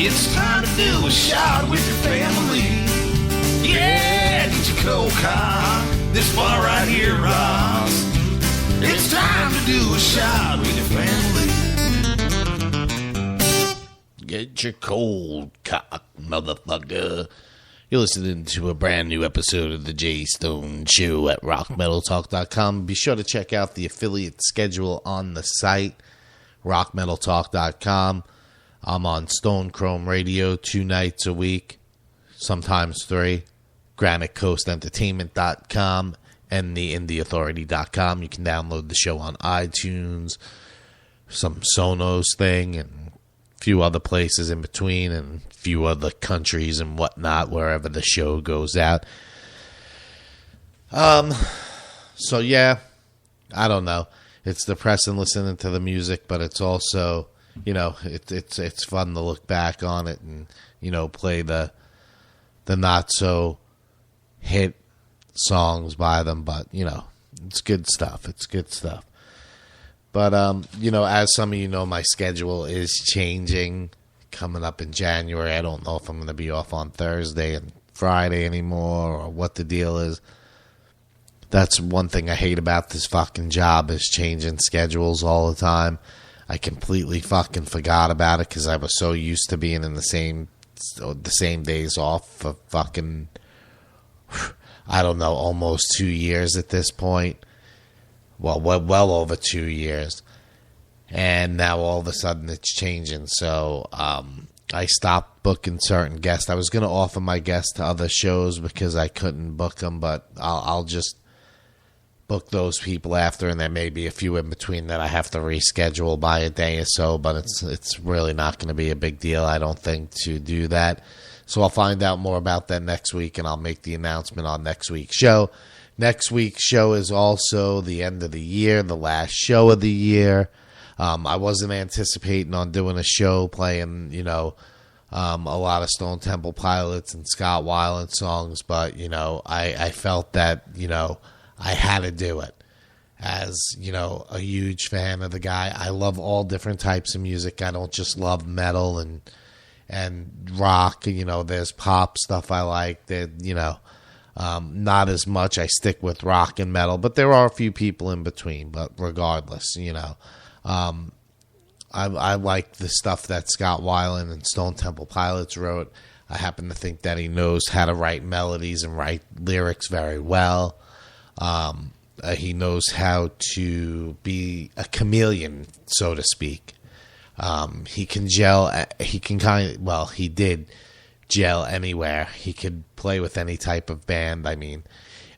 It's time to do a shot with your family. Yeah, get your cold car. This bar right here rocks. It's time to do a shot with your family. Get your cold cock, motherfucker. You're listening to a brand new episode of the Jay Stone Show at rockmetaltalk.com. Be sure to check out the affiliate schedule on the site, rockmetaltalk.com. I'm on Stone Chrome Radio 2 nights a week, sometimes 3. GraniteCoastEntertainment.com and theindyauthority.com. You can download the show on iTunes, some Sonos thing, and a few other places in between, and a few other countries and whatnot, wherever the show goes out. So yeah, I don't know. It's depressing listening to the music, but it's also, you know, it's fun to look back on it and, you know, play the not so hit songs by them, but, you know, it's good stuff. It's good stuff. But, you know, as some of you know, my schedule is changing coming up in January. I don't know if I'm going to be off on Thursday and Friday anymore or what the deal is. That's one thing I hate about this fucking job, is changing schedules all the time. I completely fucking forgot about it because I was so used to being in the same days off for fucking, I don't know, almost 2 years at this point. Well over 2 years. And now all of a sudden it's changing. So I stopped booking certain guests. I was going to offer my guests to other shows because I couldn't book them, but I'll just book those people after, and there may be a few in between that I have to reschedule by a day or so, but it's really not going to be a big deal, I don't think, to do that. So I'll find out more about that next week, and I'll make the announcement on next week's show. Next week's show is also the end of the year, the last show of the year. I wasn't anticipating on doing a show playing, you know, a lot of Stone Temple Pilots and Scott Weiland songs, but, you know, I felt that, you know, I had to do it. As, you know, a huge fan of the guy. I love all different types of music. I don't just love metal and rock. You know, there's pop stuff I like. That, you know, not as much. I stick with rock and metal, but there are a few people in between. But regardless, you know, I like the stuff that Scott Weiland and Stone Temple Pilots wrote. I happen to think that he knows how to write melodies and write lyrics very well. He knows how to be a chameleon, so to speak. He can gel. He can he did gel anywhere. He could play with any type of band. I mean,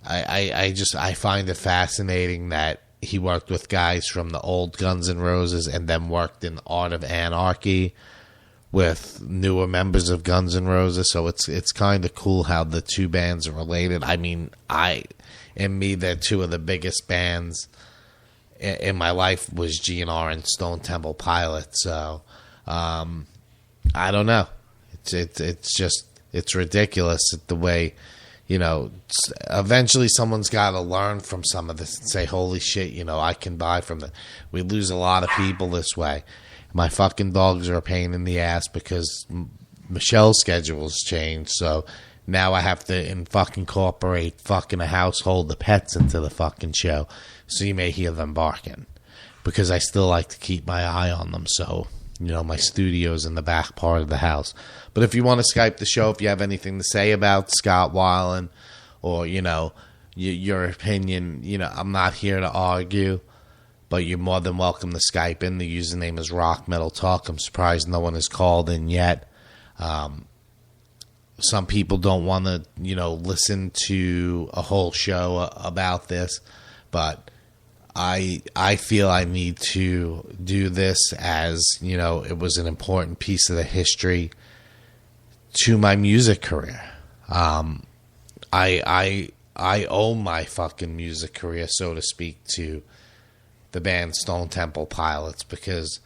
I find it fascinating that he worked with guys from the old Guns N' Roses and then worked in Art of Anarchy with newer members of Guns N' Roses. So it's kind of cool how the two bands are related. I mean, they're two of the biggest bands in my life was GNR and Stone Temple Pilots. So, I don't know. It's ridiculous the way, you know, eventually someone's got to learn from some of this and say, holy shit, you know, I can buy from the. We lose a lot of people this way. My fucking dogs are a pain in the ass because Michelle's schedule's changed. So now I have to fucking incorporate fucking a household of pets into the fucking show. So you may hear them barking because I still like to keep my eye on them. So, you know, my studio's in the back part of the house. But if you want to Skype the show, if you have anything to say about Scott Weiland or, you know, your opinion, you know, I'm not here to argue, but you're more than welcome to Skype in. The username is Rock Metal Talk. I'm surprised no one has called in yet. Some people don't want to, you know, listen to a whole show about this, but I feel I need to do this as, you know, it was an important piece of the history to my music career. I owe my fucking music career, so to speak, to the band Stone Temple Pilots, because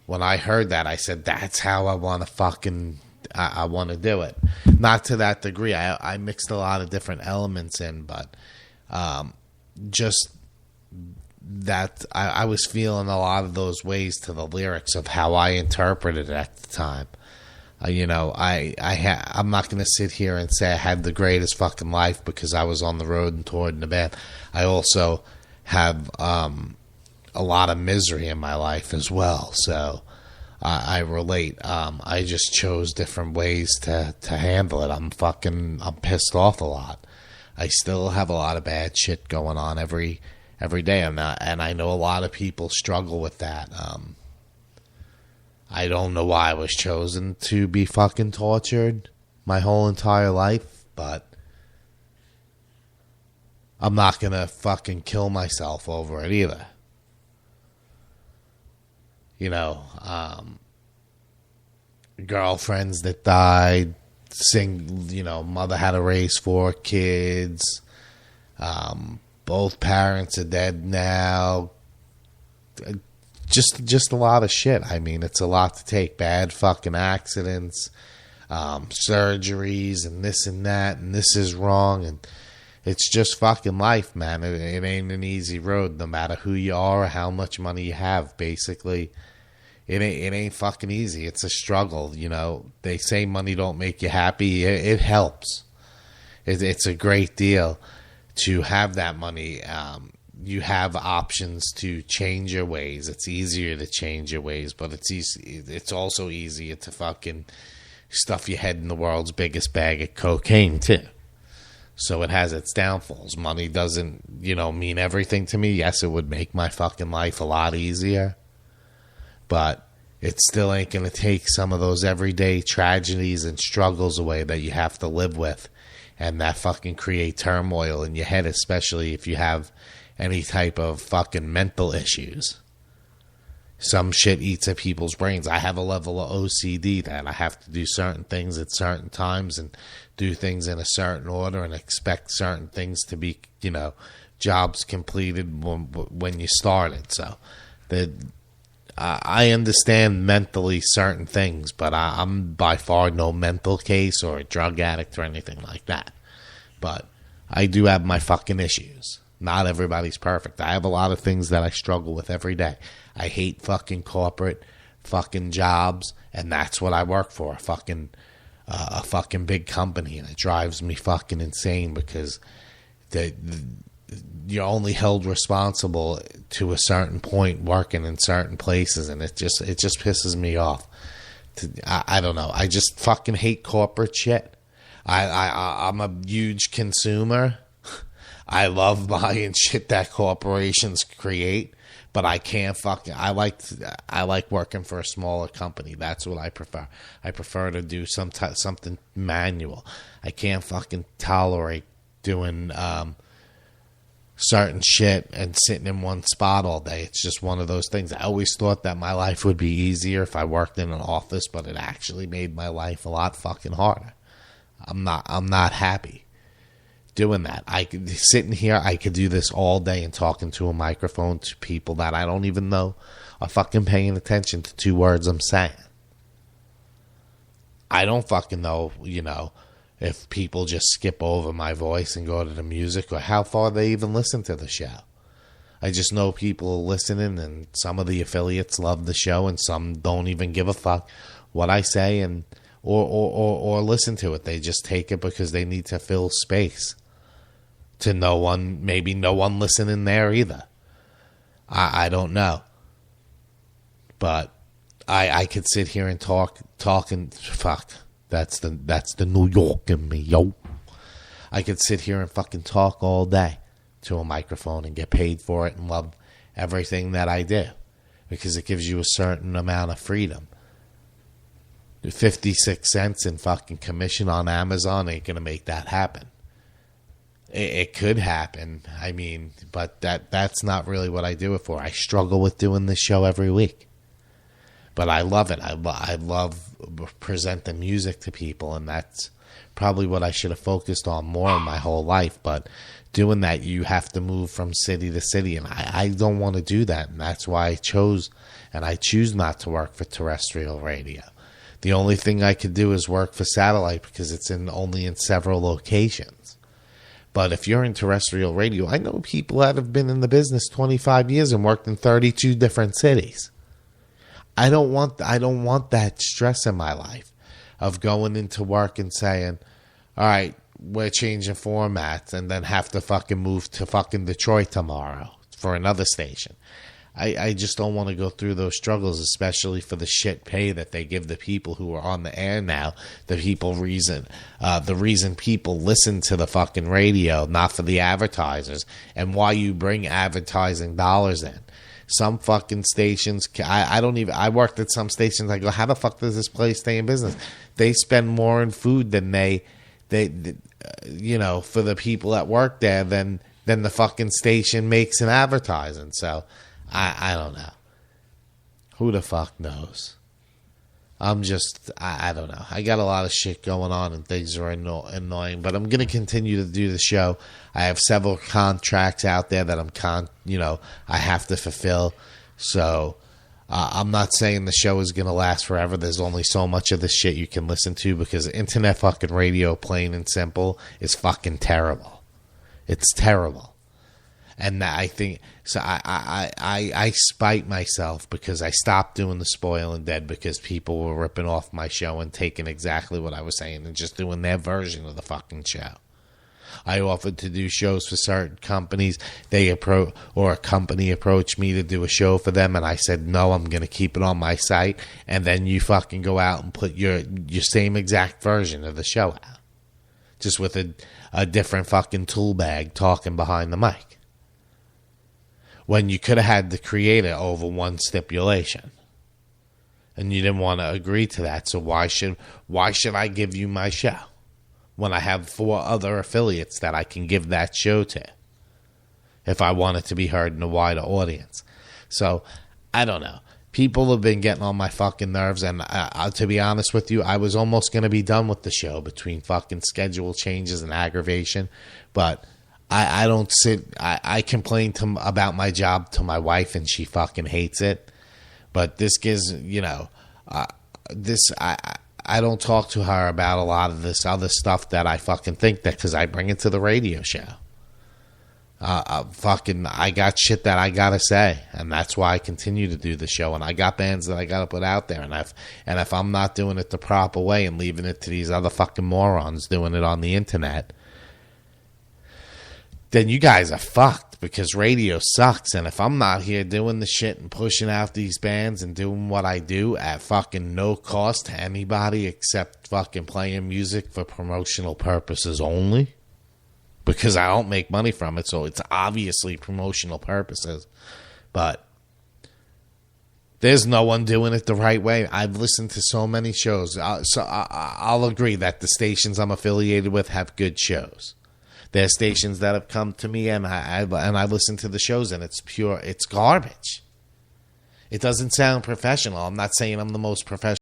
when I heard that, I said, that's how I want to fucking, I want to do it. Not to that degree. I mixed a lot of different elements in, but just that I was feeling a lot of those ways to the lyrics of how I interpreted it at the time. I'm not going to sit here and say I had the greatest fucking life because I was on the road and toured in the band. I also have a lot of misery in my life as well. So I relate. I just chose different ways to handle it. I'm pissed off a lot. I still have a lot of bad shit going on every day, and I know a lot of people struggle with that. I don't know why I was chosen to be fucking tortured my whole entire life, but I'm not gonna fucking kill myself over it either. Girlfriends that died, mother had to raise 4 kids, both parents are dead now. Just a lot of shit. I mean, it's a lot to take. Bad fucking accidents, surgeries, and this and that, and this is wrong, and it's just fucking life, man. It ain't an easy road, no matter who you are or how much money you have. Basically, it ain't fucking easy. It's a struggle. They say money don't make you happy. It helps. It's a great deal to have that money. You have options to change your ways. It's easier to change your ways, but it's also easier to fucking stuff your head in the world's biggest bag of cocaine too. So it has its downfalls. Money doesn't, mean everything to me. Yes, it would make my fucking life a lot easier, but it still ain't going to take some of those everyday tragedies and struggles away that you have to live with, and that fucking create turmoil in your head, especially if you have any type of fucking mental issues. Some shit eats at people's brains. I have a level of OCD that I have to do certain things at certain times and do things in a certain order and expect certain things to be, jobs completed when you started. So I understand mentally certain things, but I'm by far no mental case or a drug addict or anything like that. But I do have my fucking issues. Not everybody's perfect. I have a lot of things that I struggle with every day. I hate fucking corporate fucking jobs, and that's what I work for. A fucking big company, and it drives me fucking insane because you're only held responsible to a certain point working in certain places, and it just pisses me off. I don't know. I just fucking hate corporate shit. I'm a huge consumer. I love buying shit that corporations create, but I can't fucking. I like working for a smaller company. That's what I prefer. I prefer to do something manual. I can't fucking tolerate doing certain shit and sitting in one spot all day. It's just one of those things. I always thought that my life would be easier if I worked in an office, but it actually made my life a lot fucking harder. I'm not happy doing that. Sitting here, I could do this all day and talking to a microphone to people that I don't even know are fucking paying attention to 2 words I'm saying. I don't fucking know, if people just skip over my voice and go to the music or how far they even listen to the show. I just know people are listening, and some of the affiliates love the show and some don't even give a fuck what I say and or listen to it. They just take it because they need to fill space. To no one, maybe no one listening there either. I don't know. But I could sit here and talk and fuck. That's the New York in me, yo. I could sit here and fucking talk all day to a microphone and get paid for it and love everything that I do because it gives you a certain amount of freedom. 56 cents in fucking commission on Amazon ain't gonna make that happen. It could happen, I mean, but that's not really what I do it for. I struggle with doing this show every week, but I love it. I love presenting music to people, and that's probably what I should have focused on more in my whole life. But doing that, you have to move from city to city, and I don't want to do that, and that's why I choose not to work for terrestrial radio. The only thing I could do is work for satellite because it's only in several locations. But if you're in terrestrial radio, I know people that have been in the business 25 years and worked in 32 different cities. I don't want that stress in my life. of going into work and saying, all right, we're changing formats, and then have to fucking move to fucking Detroit tomorrow for another station. I just don't want to go through those struggles, especially for the shit pay that they give the people who are on the air now. The reason people listen to the fucking radio, not for the advertisers, and why you bring advertising dollars in. Some fucking stations, I worked at some stations, I go, how the fuck does this place stay in business? They spend more in food than they for the people that work there than the fucking station makes in advertising. So, I don't know. Who the fuck knows? I don't know. I got a lot of shit going on and things are annoying, but I'm going to continue to do the show. I have several contracts out there that I have to fulfill. So I'm not saying the show is going to last forever. There's only so much of this shit you can listen to because internet fucking radio, plain and simple, is fucking terrible. It's terrible. And I think so. I spite myself because I stopped doing the Spoil and Dead because people were ripping off my show and taking exactly what I was saying and just doing their version of the fucking show. I offered to do shows for certain companies. A company approached me to do a show for them, and I said no. I'm going to keep it on my site, and then you fucking go out and put your same exact version of the show out, just with a different fucking tool bag talking behind the mic. When you could have had the creator over one stipulation, and you didn't want to agree to that. So why should I give you my show when I have 4 other affiliates that I can give that show to if I want it to be heard in a wider audience? So I don't know. People have been getting on my fucking nerves, and to be honest with you, I was almost going to be done with the show between fucking schedule changes and aggravation, but I don't sit. I complain about my job to my wife, and she fucking hates it. But this gives, I don't talk to her about a lot of this other stuff that I fucking think that because I bring it to the radio show. I got shit that I gotta say, and that's why I continue to do the show. And I got bands that I gotta put out there, and if I'm not doing it the proper way and leaving it to these other fucking morons doing it on the internet, then you guys are fucked because radio sucks. And if I'm not here doing the shit and pushing out these bands and doing what I do at fucking no cost to anybody except fucking playing music for promotional purposes only, because I don't make money from it, so it's obviously promotional purposes. But there's no one doing it the right way. I've listened to so many shows. I'll agree that the stations I'm affiliated with have good shows. There's stations that have come to me and I listen to the shows and it's garbage. It doesn't sound professional. I'm not saying I'm the most professional